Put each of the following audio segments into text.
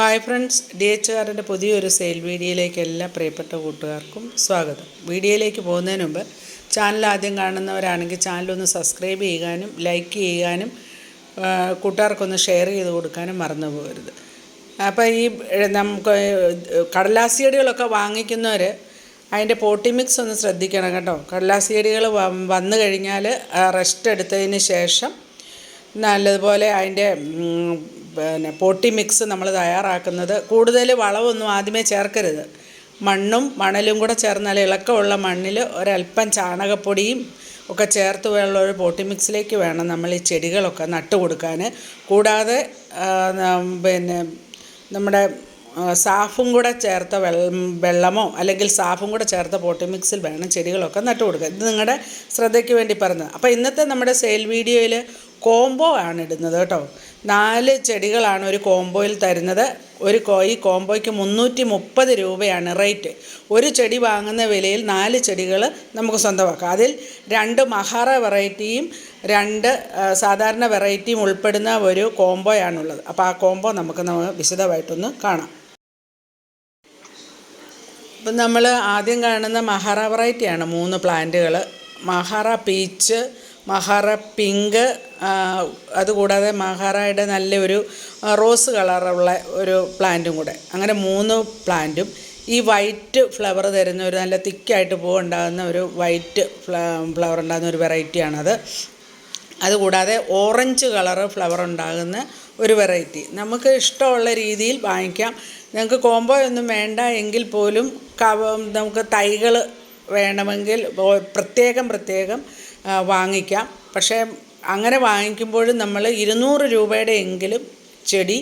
Hi friends, DH പുതിയൊരു sale വീഡിയോയിലേക്ക് എല്ലാ പ്രിയപ്പെട്ട കൂട്ടുകാർക്കും സ്വാഗതം. വീഡിയോയിലേക്ക് പോകുന്നതിന് മുമ്പ് ചാനൽ ആദ്യം കാണുന്നവരാണെങ്കിൽ ചാനലൊന്ന് സബ്സ്ക്രൈബ് ചെയ്യാനും ലൈക്ക് ചെയ്യാനും കൂട്ടുകാർക്കൊന്ന് ഷെയർ ചെയ്ത് കൊടുക്കാനും മറന്നു പോകരുത്. അപ്പോൾ ഈ നമുക്ക് കടലാസ് ചെടികളൊക്കെ വാങ്ങിക്കുന്നവർ അതിൻ്റെ പോട്ടി മിക്സ് ഒന്ന് ശ്രദ്ധിക്കണം കേട്ടോ. കടലാസ് ചെടികൾ വന്നു കഴിഞ്ഞാൽ റെസ്റ്റ് എടുത്തതിന് ശേഷം നല്ലതുപോലെ അതിൻ്റെ പോട്ടി മിക്സ് നമ്മൾ തയ്യാറാക്കുന്നത് കൂടുതൽ വളമൊന്നും ആദ്യമേ ചേർക്കരുത്. മണ്ണും മണലും കൂടെ ചേർന്നാൽ ഇളക്കമുള്ള മണ്ണിൽ ഒരല്പം ചാണകപ്പൊടിയും ഒക്കെ ചേർത്ത് ഉള്ള ഒരു പോട്ടി മിക്സിലേക്ക് വേണം നമ്മൾ ഈ ചെടികളൊക്കെ നട്ടു കൊടുക്കാൻ. കൂടാതെ നമ്മുടെ സാഫും കൂടെ ചേർത്ത വെള്ളമോ അല്ലെങ്കിൽ സാഫും കൂടെ ചേർത്ത പോട്ടി മിക്സിൽ വേണം ചെടികളൊക്കെ നട്ടു കൊടുക്കുക. ഇത് നിങ്ങളുടെ ശ്രദ്ധയ്ക്ക് വേണ്ടി പറഞ്ഞത്. അപ്പോൾ ഇന്നത്തെ നമ്മുടെ സെയിൽ വീഡിയോയിൽ കോംബോ ആണ് ഇടുന്നത് കേട്ടോ. 4 ചെടികളാണ് ഒരു കോംബോയിൽ തരുന്നത്. ഈ കോംബോയ്ക്ക് 330 രൂപയാണ് റേറ്റ്. ഒരു ചെടി വാങ്ങുന്ന വിലയിൽ 4 ചെടികൾ നമുക്ക് സ്വന്തമാക്കാം. അതിൽ 2 മഹാറ വെറൈറ്റിയും 2 സാധാരണ വെറൈറ്റിയും ഉൾപ്പെടുന്ന ഒരു കോംബോയാണുള്ളത്. അപ്പോൾ ആ കോംബോ നമുക്ക് വിശദമായിട്ടൊന്ന് കാണാം. ഇപ്പം നമ്മൾ ആദ്യം കാണുന്ന മഹാറ വെറൈറ്റിയാണ് 3 പ്ലാന്റുകൾ. മഹാറ പീച്ച്, മഹാറ പിങ്ക്, അതുകൂടാതെ മഹാറയുടെ നല്ലൊരു റോസ് കളറുള്ള ഒരു പ്ലാന്റും കൂടെ. അങ്ങനെ 3 പ്ലാന്റും ഈ വൈറ്റ് ഫ്ലവർ തരുന്ന ഒരു നല്ല തിക്കായിട്ട് പൂവുണ്ടാകുന്ന ഒരു വൈറ്റ് ഫ്ലവർ ഉണ്ടാകുന്ന ഒരു വെറൈറ്റിയാണത്. അതുകൂടാതെ ഓറഞ്ച് കളറ് ഫ്ലവർ ഉണ്ടാകുന്ന ഒരു വെറൈറ്റി. നമുക്ക് ഇഷ്ടമുള്ള രീതിയിൽ വാങ്ങിക്കാം. ഞങ്ങൾക്ക് കോംബോ ഒന്നും വേണ്ട എങ്കിൽ പോലും നമുക്ക് തൈകൾ വേണമെങ്കിൽ പ്രത്യേകം വാങ്ങിക്കാം. പക്ഷേ അങ്ങനെ വാങ്ങിക്കുമ്പോഴും നമ്മൾ 200 രൂപയുടെ എങ്കിലും ചെടി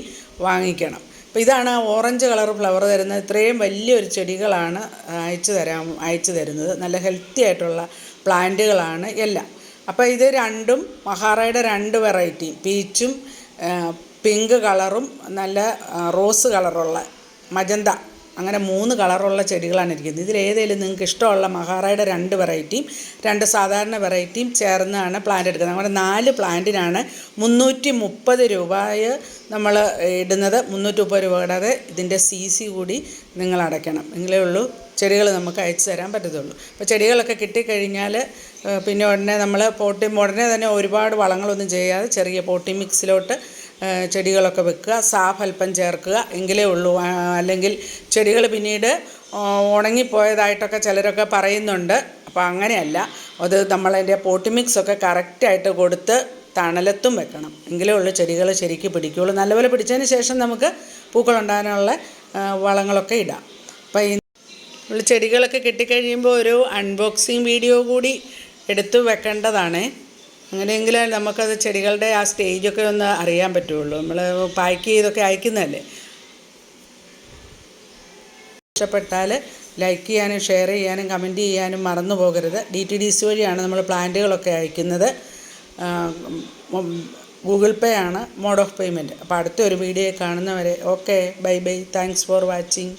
വാങ്ങിക്കണം. അപ്പോൾ ഇതാണ് ഓറഞ്ച് കളർ ഫ്ലവർ തരുന്നത്. ഇത്രയും വലിയൊരു ചെടികളാണ് അയച്ചു തരുന്നത്. നല്ല ഹെൽത്തി ആയിട്ടുള്ള പ്ലാന്റുകളാണ് എല്ലാം. അപ്പോൾ ഇത് രണ്ടും മഹാറയുടെ 2 വെറൈറ്റി, പീച്ചും പിങ്ക് കളറും നല്ല റോസ് കളറുള്ള മജന്ത, അങ്ങനെ 3 കളറുള്ള ചെടികളാണ് ഇരിക്കുന്നത്. ഇതിലേതെങ്കിലും നിങ്ങൾക്ക് ഇഷ്ടമുള്ള മഹാറയുടെ 2 വെറൈറ്റിയും 2 സാധാരണ വെറൈറ്റിയും ചേർന്നാണ് പ്ലാന്റ് എടുക്കുന്നത്. നമ്മുടെ 4 പ്ലാന്റിനാണ് 330 രൂപ നമ്മൾ ഇടുന്നത്. 330 രൂപ കൂടാതെ ഇതിൻ്റെ CC കൂടി നിങ്ങൾ അടയ്ക്കണം. എങ്കിലേ ഉള്ളൂ ചെടികൾ നമുക്ക് അയച്ചു തരാൻ പറ്റത്തുള്ളൂ. അപ്പോൾ ചെടികളൊക്കെ കിട്ടിക്കഴിഞ്ഞാൽ പിന്നെ ഉടനെ തന്നെ ഒരുപാട് വളങ്ങളൊന്നും ചെയ്യാതെ ചെറിയ പോട്ടി മിക്സിലോട്ട് ചെടികളൊക്കെ വെക്കുക. സാഫ് അല്പം ചേർക്കുക എങ്കിലേ ഉള്ളൂ. അല്ലെങ്കിൽ ചെടികൾ പിന്നീട് ഉണങ്ങിപ്പോയതായിട്ടൊക്കെ ചിലരൊക്കെ പറയുന്നുണ്ട്. അപ്പോൾ അങ്ങനെയല്ല, അത് നമ്മളതിൻ്റെ പോട്ടി മിക്സൊക്കെ കറക്റ്റായിട്ട് കൊടുത്ത് തണലത്തും വെക്കണം. എങ്കിലേ ഉള്ളൂ ചെടികൾ ശരിക്കും പിടിക്കുകയുള്ളൂ. നല്ലപോലെ പിടിച്ചതിന് ശേഷം നമുക്ക് പൂക്കളുണ്ടാകാനുള്ള വളങ്ങളൊക്കെ ഇടാം. അപ്പോൾ ഈ ചെടികളൊക്കെ കിട്ടിക്കഴിയുമ്പോൾ ഒരു അൺബോക്സിങ് വീഡിയോ കൂടി എടുത്തു വെക്കേണ്ടതാണ്. അങ്ങനെയെങ്കിലേ നമുക്കത് ചെടികളുടെ ആ സ്റ്റേജൊക്കെ ഒന്ന് അറിയാൻ പറ്റുള്ളൂ. നമ്മൾ പാക്ക് ചെയ്തൊക്കെ അയക്കുന്നതല്ലേ. ഇഷ്ടപ്പെട്ടാൽ ലൈക്ക് ചെയ്യാനും ഷെയർ ചെയ്യാനും കമൻറ്റ് ചെയ്യാനും മറന്നു പോകരുത്. DTDC വഴിയാണ് നമ്മൾ പ്ലാന്റുകളൊക്കെ അയക്കുന്നത്. ഗൂഗിൾ പേ ആണ് മോഡ് ഓഫ് പേയ്മെൻറ്റ്. അപ്പോൾ അടുത്തൊരു വീഡിയോ കാണുന്നവരെ okay, bye bye, thanks for watching.